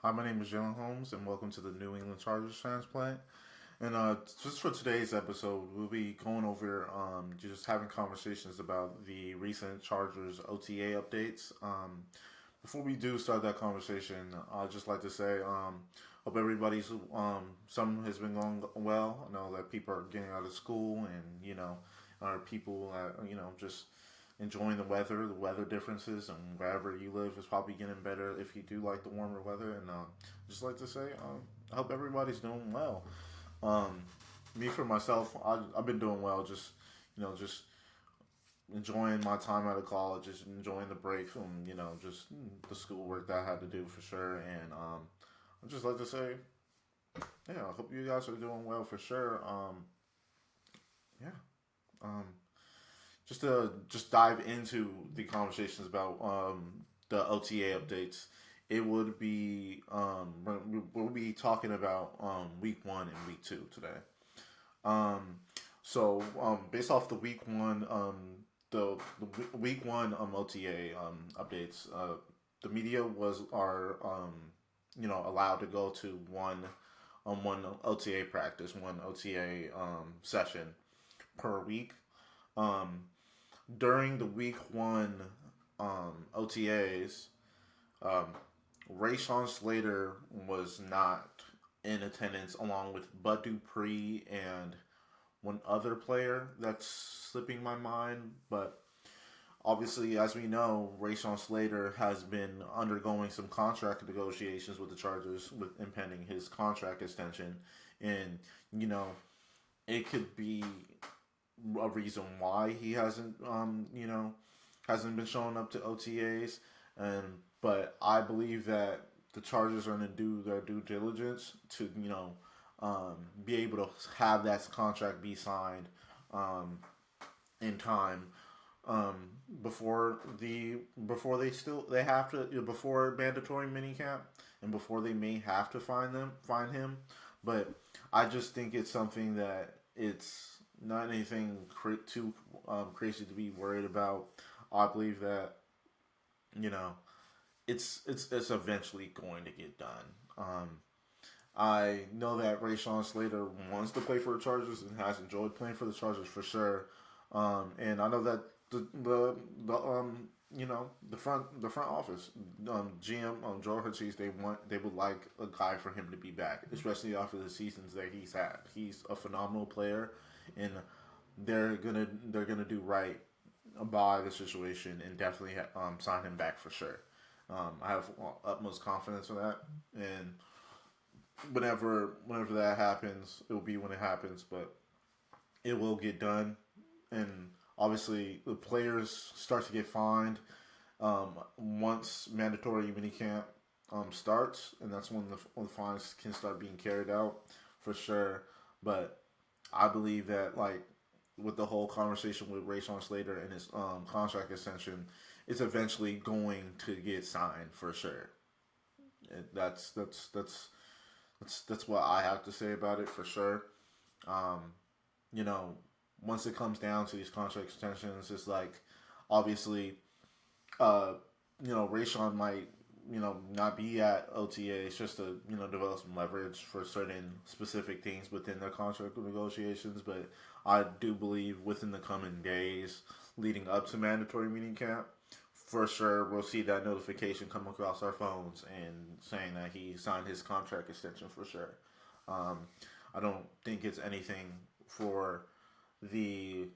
Hi, my name is Jalen Holmes, and welcome to the New England Chargers transplant. And just for today's episode, we'll be going over just having conversations about the recent Chargers OTA updates. Before we do start that conversation, I'd just like to say, hope everybody's some has been going well. I know that people are getting out of school, and are people just enjoying the weather differences, and wherever you live is probably getting better if you do like the warmer weather. And just like to say, I hope everybody's doing well. Um, Me for myself, I've been doing well. Just enjoying my time out of college, just enjoying the break from just the schoolwork that I had to do for sure. And I'd just like to say, yeah, I hope you guys are doing well for sure. Yeah. Um, just to just dive into the conversations about the OTA updates, it would be we'll be talking about week one and week two today. Um, Based off the week one the week one OTA updates, the media was are allowed to go to one OTA practice, one OTA session per week. Um, During the week one OTAs, um, Rashawn Slater was not in attendance, along with Bud Dupree and one other player that's slipping my mind. But obviously, as we know, Rashawn Slater has been undergoing some contract negotiations with the Chargers, with impending his contract extension, and you know it could be a reason why he hasn't been showing up to OTAs. And but I believe that the Chargers are going to do their due diligence to be able to have that contract be signed um, in time, before they have to, before mandatory minicamp, and before they may have to find him. But I just think it's something that it's not anything too crazy to be worried about. I believe that you know it's eventually going to get done. I know that Rashawn Slater wants to play for the Chargers and has enjoyed playing for the Chargers for sure. And I know that the the front office, GM, Joe Hershey's, they would like a guy for him to be back, especially after the seasons that he's had. He's a phenomenal player, and they're gonna do right by the situation and definitely sign him back for sure. I have utmost confidence in that, and whenever that happens, it will be when it happens, but it will get done. And obviously, the players start to get fined once mandatory minicamp starts, and that's when the fines can start being carried out for sure. But I believe that, like, with the whole conversation with Rashawn Slater and his contract extension, it's eventually going to get signed for sure. That's what I have to say about it for sure. Um, you know, Once it comes down to these contract extensions, it's like obviously, uh, Rayshon might not be at OTAs just to develop some leverage for certain specific things within their contract negotiations. But I do believe within the coming days leading up to mandatory meeting camp, for sure we'll see that notification come across our phones and saying that he signed his contract extension for sure. Um, I don't think it's anything for the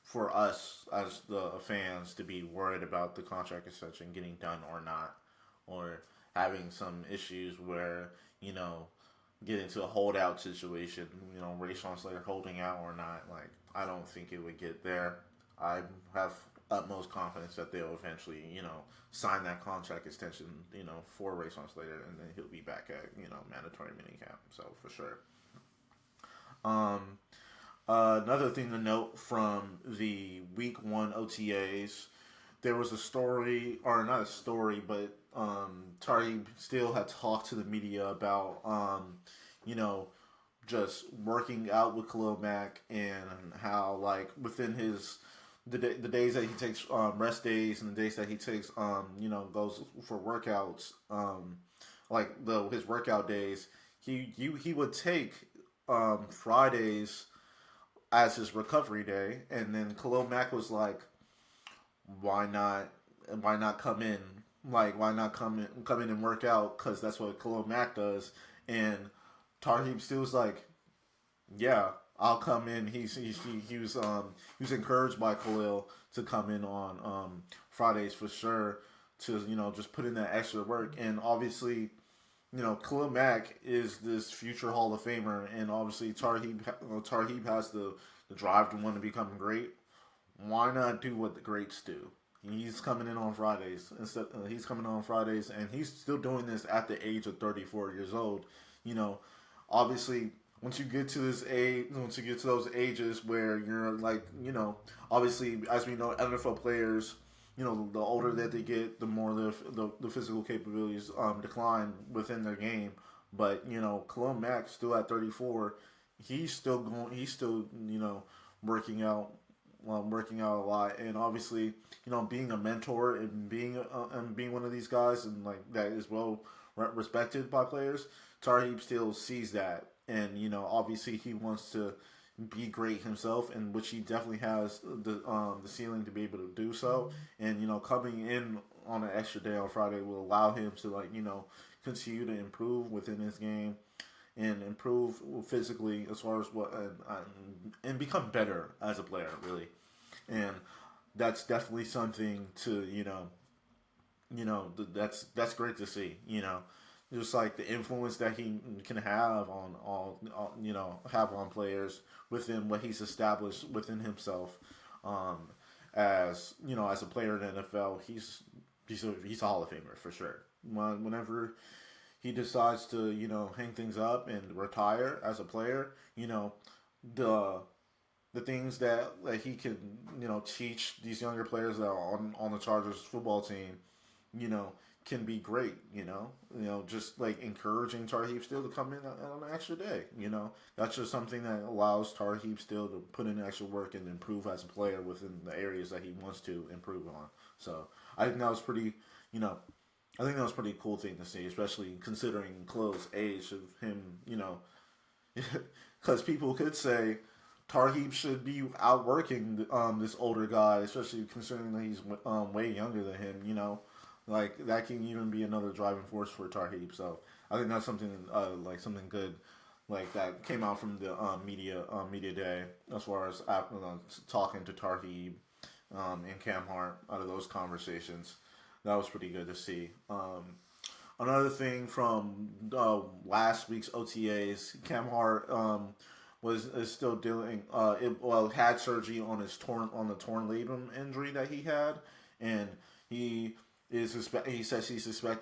for us as the fans to be worried about the contract extension getting done or not, or having some issues where get into a holdout situation. Rashawn Slater holding out or not. Like, I don't think it would get there. I have utmost confidence that they'll eventually sign that contract extension for Rashawn Slater, and then he'll be back at mandatory minicamp. So for sure. Um, Another thing to note from the week one OTAs, there was a story, or not a story, but Tarheeb still had talked to the media about, you know, just working out with Khalil Mack, and how, like, within the days that he takes rest days, and the days that he takes goes for workouts, like his workout days, he would take Fridays as his recovery day, and then Khalil Mack was like, why not why not come in? Like, why not come in and work out? Because that's what Khalil Mack does. And Tarheeb still was like, yeah, I'll come in. He was encouraged by Khalil to come in on Fridays for sure to just put in that extra work. And obviously, Khalil Mack is this future Hall of Famer, and obviously Tarheeb has the drive to want to become great. Why not do what the greats do? He's coming in on Fridays. He's coming on Fridays, and he's still doing this at the age of 34 years old. You know, obviously, once you get to this age, once you get to those ages where you're like, obviously, as we know, NFL players, the older that they get, the more the physical capabilities decline within their game. But Khalil Mack still at 34, he's still going. He's still working out a lot, and obviously, being a mentor and being one of these guys, and like that is well respected by players. Tarheeb still sees that, and obviously he wants to be great himself, and which he definitely has the ceiling to be able to do so. And coming in on an extra day on Friday will allow him to continue to improve within his game and improve physically as far as and become better as a player, really. And that's definitely something to that's great to see. Just like the influence that he can have on have on players within what he's established within himself. As a player in the NFL, he's a Hall of Famer for sure. Whenever he decides to hang things up and retire as a player, the the things that he can teach these younger players that are on the Chargers football team, can be great. Just like encouraging Tarheeb still to come in on an extra day. That's just something that allows Tarheeb still to put in extra work and improve as a player within the areas that he wants to improve on. So I think that was pretty. I think that was a pretty cool thing to see, especially considering Khalil's age of him. Because people could say Tarheeb should be outworking this older guy, especially considering that he's way younger than him. Like that can even be another driving force for Tarheeb. So I think that's something something good like that came out from the media day as far as talking to Tarheeb and Cam Hart out of those conversations. That was pretty good to see. Another thing from last week's OTAs, Cam Hart is still dealing. Had surgery on the torn labrum injury that he had, and he says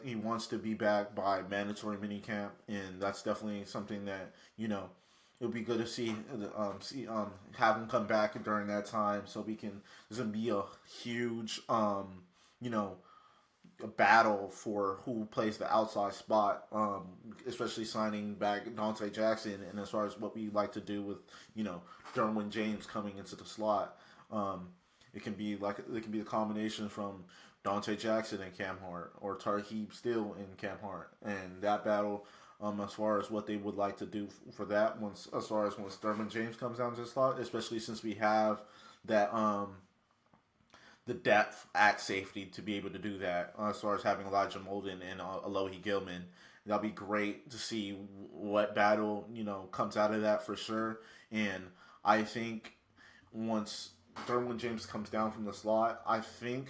he wants to be back by mandatory minicamp, and that's definitely something that it'll be good to see have him come back during that time, so we can. There's gonna be a huge a battle for who plays the outside spot, especially signing back Dante Jackson, and as far as what we like to do with Derwin James coming into the slot, it can be a combination from Dante Jackson and Cam Hart, or Tarheeb Still and Cam Hart, and that battle. As far as what they would like to do for that, once Derwin James comes down to the slot, especially since we have that the depth at safety to be able to do that. As far as having Elijah Molden and Alohi Gilman, that'll be great to see what battle comes out of that for sure. And I think once Derwin James comes down from the slot, I think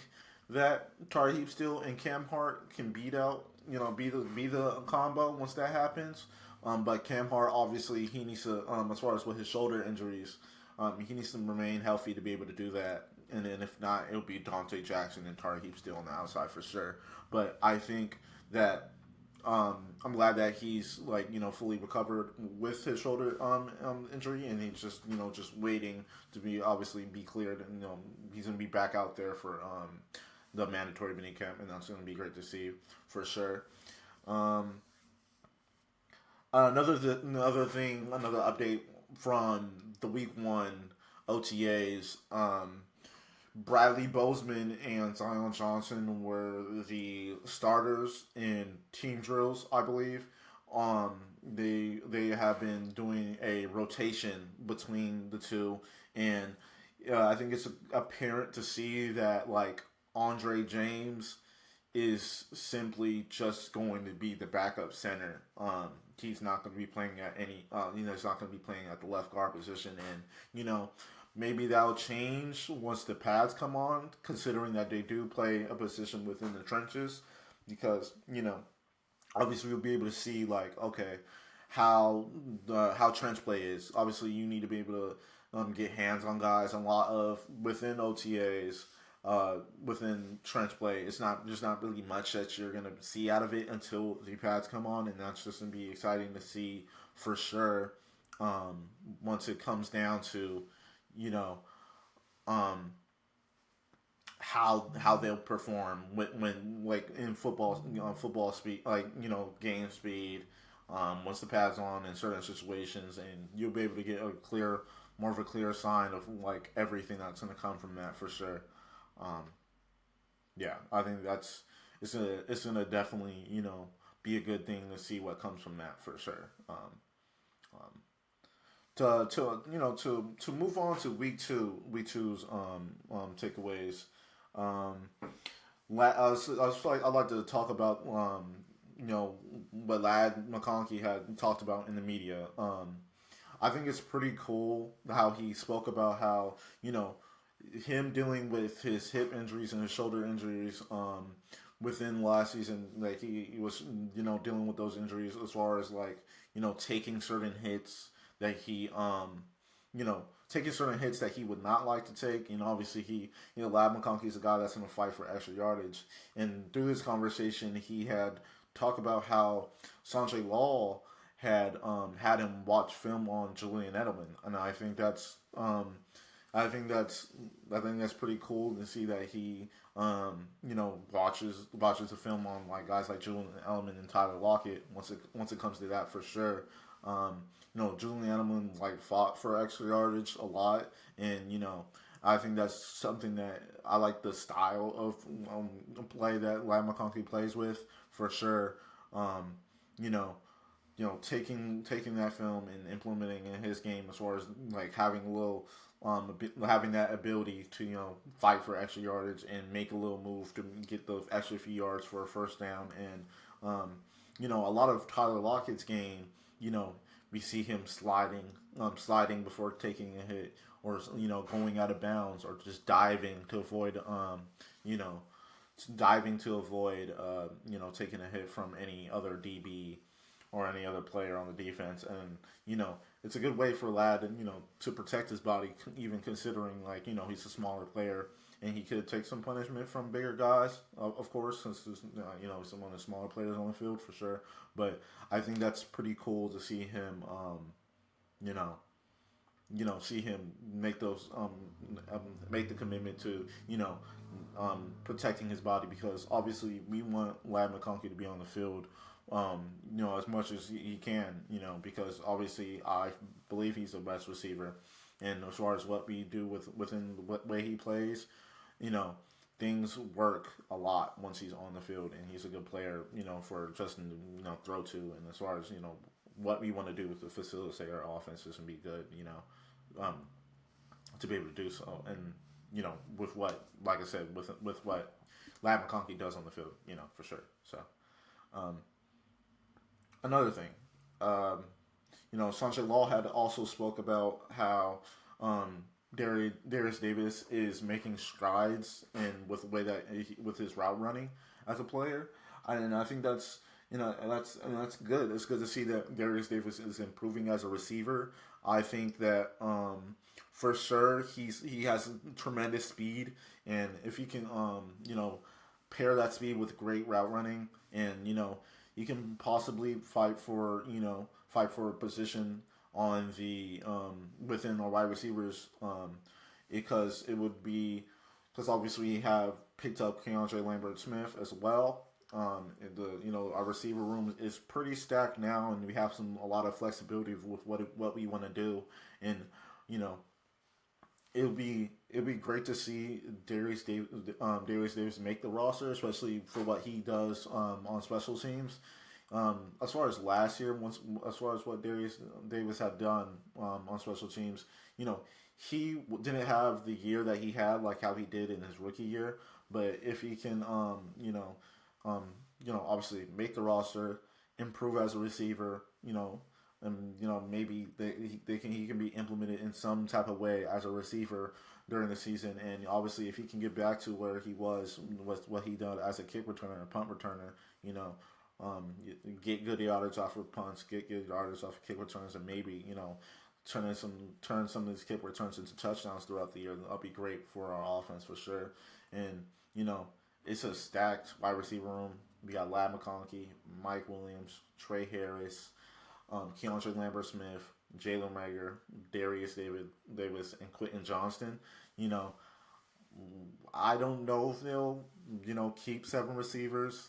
that Tarheeb Still and Cam Hart can beat out, be the combo once that happens. But Cam Hart, obviously, he needs to, as far as with his shoulder injuries, he needs to remain healthy to be able to do that. And then if not, it'll be Dante Jackson and Tarheeb Still on the outside for sure. But I think that I'm glad that he's fully recovered with his shoulder injury, and he's just waiting to be cleared, and he's gonna be back out there for the mandatory mini camp, and that's gonna be great to see for sure. Another update from the week 1 OTAs. Bradley Bozeman and Zion Johnson were the starters in team drills, I believe. They have been doing a rotation between the two, and I think it's apparent to see that like Andre James is simply just going to be the backup center. He's not going to be playing at any. He's not going to be playing at the left guard position, and maybe that'll change once the pads come on, considering that they do play a position within the trenches, because obviously we'll be able to see like okay how trench play is. Obviously, you need to be able to get hands on guys. A lot of within OTAs. Within trench play, it's not there's not really much that you're gonna see out of it until the pads come on, and that's just gonna be exciting to see for sure. Once it comes down to, you know, um, how they'll perform when like in football, football speed, like game speed. Once the pads on in certain situations, and you'll be able to get more of a clear sign of like everything that's gonna come from that for sure. Um, yeah, I think it's gonna definitely be a good thing to see what comes from that for sure. Um, to move on to week two's takeaways. Um, I'd like to talk about what Lad McConkey had talked about in the media. I think it's pretty cool how he spoke about how him dealing with his hip injuries and his shoulder injuries within last season. Like he was dealing with those injuries as far as like taking certain hits that he taking certain hits that he would not like to take. And obviously he Lab McConkey is a guy that's going to fight for extra yardage. And through this conversation he had talked about how Sanjay Law had him watch film on Julian Edelman, and I think that's pretty cool to see that he watches the film on like guys like Julian Edelman and Tyler Lockett once it comes to that for sure. Julian Edelman like fought for extra yardage a lot, and I think that's something that I like the style of play that Lad McConkey plays with for sure. You know, taking that film and implementing in his game as far as like having a little having that ability to fight for extra yardage and make a little move to get those extra few yards for a first down. And a lot of Tyler Lockett's game, we see him sliding before taking a hit, or going out of bounds, or just diving to avoid taking a hit from any other DB or any other player on the defense. And it's a good way for Lad to protect his body, even considering like he's a smaller player and he could take some punishment from bigger guys, of course, since there's he's one of the smaller players on the field for sure. But I think that's pretty cool to see him see him make those make the commitment to protecting his body, because obviously we want Lad McConkey to be on the field as much as he can, because obviously I believe he's the best receiver, and as far as what we do within what way he plays, things work a lot once he's on the field, and he's a good player, for Justin to throw to, and as far as what we want to do with the facilitate our offenses and be good, to be able to do so, and with what, like I said, with what Lad McConkey does on the field, for sure. So. Another thing, Sanjay Law had also spoke about how Darius Davis is making strides with the way that with his route running as a player, and I think that's that's good. It's good to see that Darius Davis is improving as a receiver. I think that for sure he has tremendous speed, and if he can pair that speed with great route running, and you can possibly fight for a position on the within our wide receivers, because obviously we have picked up Keandre Lambert-Smith as well. Our receiver room is pretty stacked now, and we have a lot of flexibility with what we want to do, and it'd be great to see Darius Davis make the roster, especially for what he does on special teams. As far as last year, as far as what Darius Davis had done on special teams, you know, he didn't have the year that he had, like how he did in his rookie year. But if he can, obviously make the roster, improve as a receiver, and maybe he can be implemented in some type of way as a receiver during the season. And obviously, if he can get back to where he was with what he done as a kick returner and punt returner, get good yardage off of punts, get good yardage off of kick returns, and maybe turn some of these kick returns into touchdowns throughout the year. That'll be great for our offense for sure. And it's a stacked wide receiver room. We got Mcconkey, Mike Williams, Trey Harris, Keandre Lambert-Smith, Jalen Rager, Darius Davis, and Quentin Johnston. I don't know if they'll, keep 7 receivers.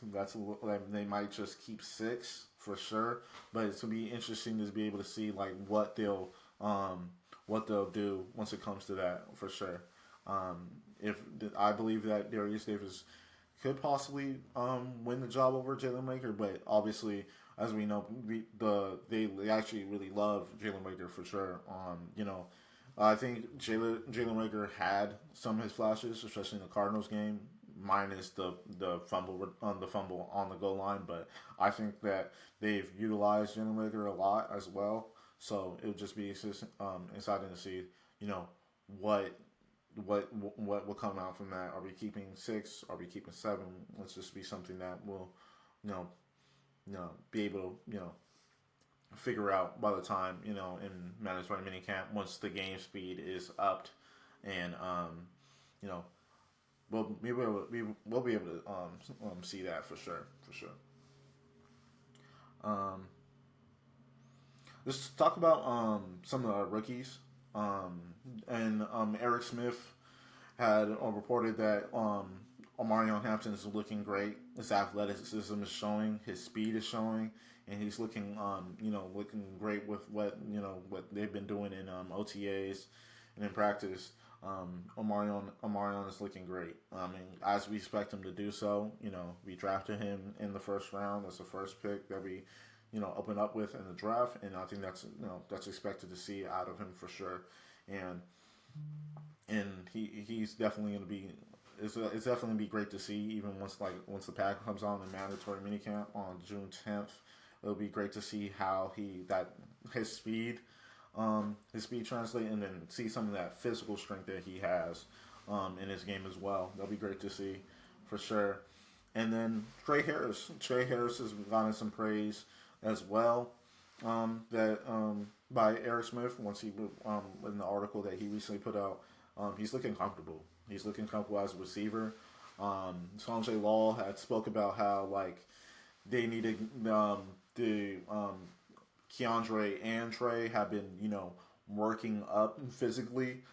They might just keep 6 for sure. But it's gonna be interesting to be able to see what they'll do once it comes to that for sure. If I believe that Darius Davis could possibly win the job over Jalen Rager, but obviously, as we know, they actually really love Jalen Rager for sure. I think Jalen Rager had some of his flashes, especially in the Cardinals game, minus the fumble on the goal line. But I think that they've utilized Jalen Rager a lot as well. So it would just be exciting to see, what will come out from that. Are we keeping 6? Are we keeping 7? Let's just be something that we'll, be able to, figure out by the time, in mandatory minicamp once the game speed is upped, and we'll be able to see that for sure. Let's talk about some of our rookies. And Eric Smith had reported that Omarion Hampton is looking great. His athleticism is showing, his speed is showing, and he's looking looking great with what they've been doing in OTAs and in practice. Omarion is looking great. As we expect him to do so. We drafted him in the first round. That's the first pick that we open up with in the draft, and I think that's expected to see out of him for sure. And he's definitely going to be. It's definitely going to be great to see, even once the pack comes on in mandatory minicamp on June 10th. It'll be great to see how his speed translate, and then see some of that physical strength that he has in his game as well. That'll be great to see for sure. And then Trey Harris has gotten some praise as well. By Eric Smith, once he in the article that he recently put out, he's looking comfortable. He's looking comfortable as a receiver. Sanjay Law had spoke about how they needed the Keandre and Trey have been working up physically.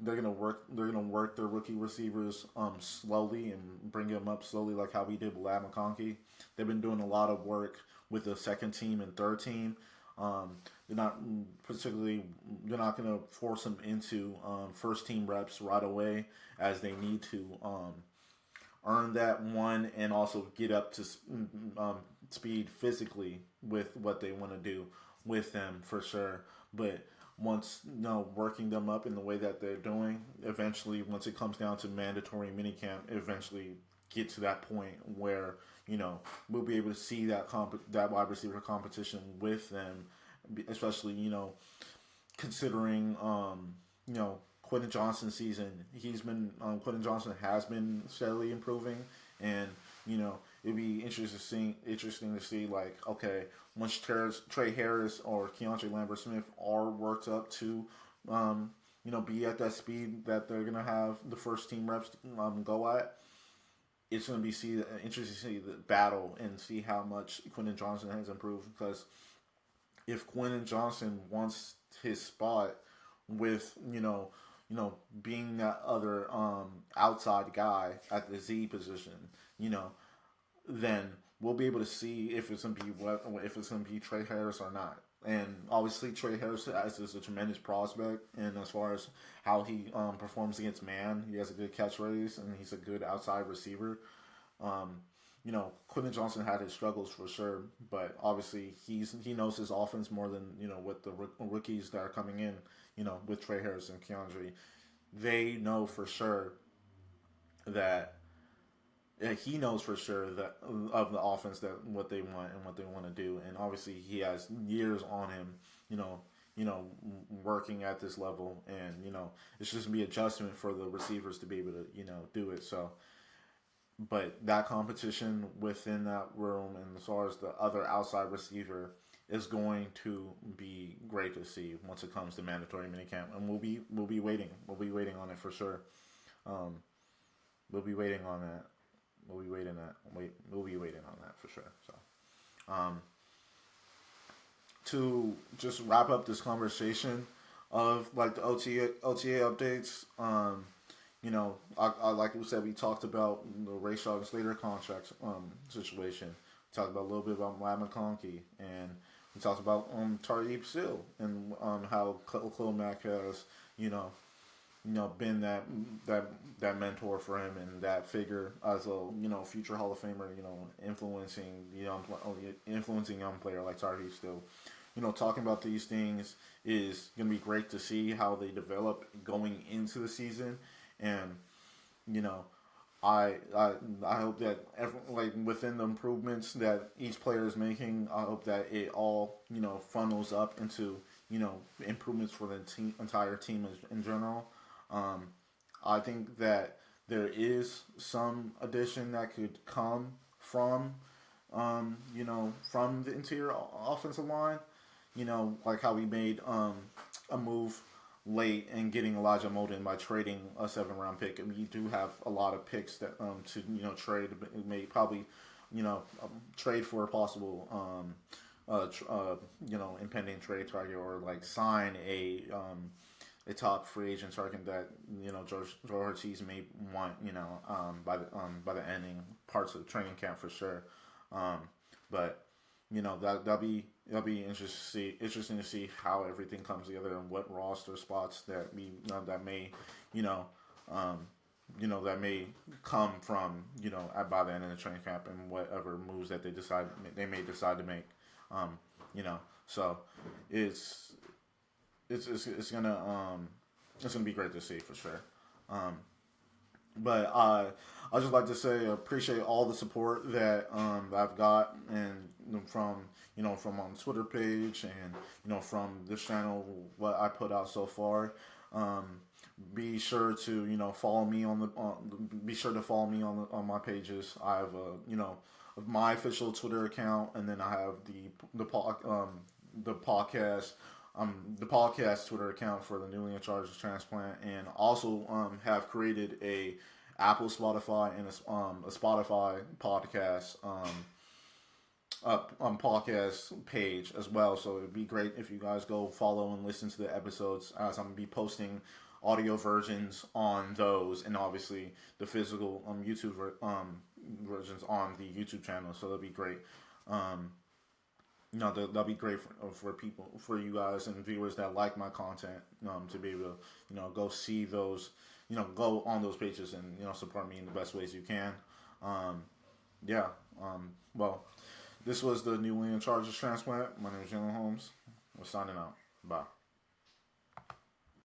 They're gonna work their rookie receivers slowly and bring them up slowly, like how we did with Mcconkey. They've been doing a lot of work with the second team and third team. They're not going to force them into first team reps right away, as they need to earn that one and also get up to speed physically with what they want to do with them for sure. But once working them up in the way that they're doing, eventually once it comes down to mandatory minicamp, eventually get to that point where we'll be able to see that wide receiver competition with them, especially considering Quentin Johnston's season. Quentin Johnston has been steadily improving, and it'd be interesting to see once Trey Harris or Keandre Lambert-Smith are worked up to be at that speed that they're gonna have the first team reps go at. It's going to be interesting to see the battle and see how much Quentin Johnston has improved. Because if Quentin Johnston wants his spot with being that other outside guy at the Z position, then we'll be able to see if it's going to be Trey Harris or not. and obviously Trey Harris is a tremendous prospect, and as far as how he performs against man, he has a good catchphrase, and he's a good outside receiver. Um, Quentin Johnson had his struggles for sure, but obviously he knows his offense more than with the rookies that are coming in. With Trey Harris and Keandre, they know for sure that he knows for sure that of the offense that what they want and what they want to do, and obviously he has years on him. Working at this level, and it's just gonna be adjustment for the receivers to be able to do it. So but that competition within that room and as far as the other outside receiver is going to be great to see once it comes to mandatory minicamp, and we'll be waiting. We'll be waiting on it for sure. We'll be waiting on that. We'll be waiting on that for sure. So, to just wrap up this conversation of like the OTA updates. I like we said, we talked about the Rashawn Slater contract situation. We talked about a little bit about Mcconkey, and we talked about Tarheeb still, and how Khalil Mack has been that mentor for him and that figure as a future Hall of Famer, influencing young player like Tarheeb still. Talking about these things is going to be great to see how they develop going into the season. And I hope that within the improvements that each player is making, I hope that it all funnels up into improvements for the entire team in general. I think that there is some addition that could come from from the interior offensive line. Like how we made a move late and getting Elijah Molden by trading a 7-round pick, and we do have a lot of picks that to trade. May probably trade for a possible impending trade target, or like sign a top free agent target that George Ortiz may want by the ending parts of the training camp for sure. But that'll be interesting to see how everything comes together and what roster spots that we that may that may come from by the end of the training camp, and whatever moves that they may decide to make. So it's gonna be great to see for sure. But I just like to say I appreciate all the support that I've got, and from from on the Twitter page, and from this channel, what I put out so far. Be sure to follow me on my pages. I have my official Twitter account, and then I have the podcast Twitter account for the New England Chargers transplant, and also have created a Apple, Spotify, and a Spotify podcast podcast page as well. So it'd be great if you guys go follow and listen to the episodes, as I'm gonna be posting audio versions on those, and obviously the physical YouTube versions on the YouTube channel. So that'll be great. That'll be great for people, for you guys and viewers that like my content, to be able to go see those, go on those pages and support me in the best ways you can. Well, this was the New England Chargers transplant. My name is Jalen Holmes. We're signing out. Bye.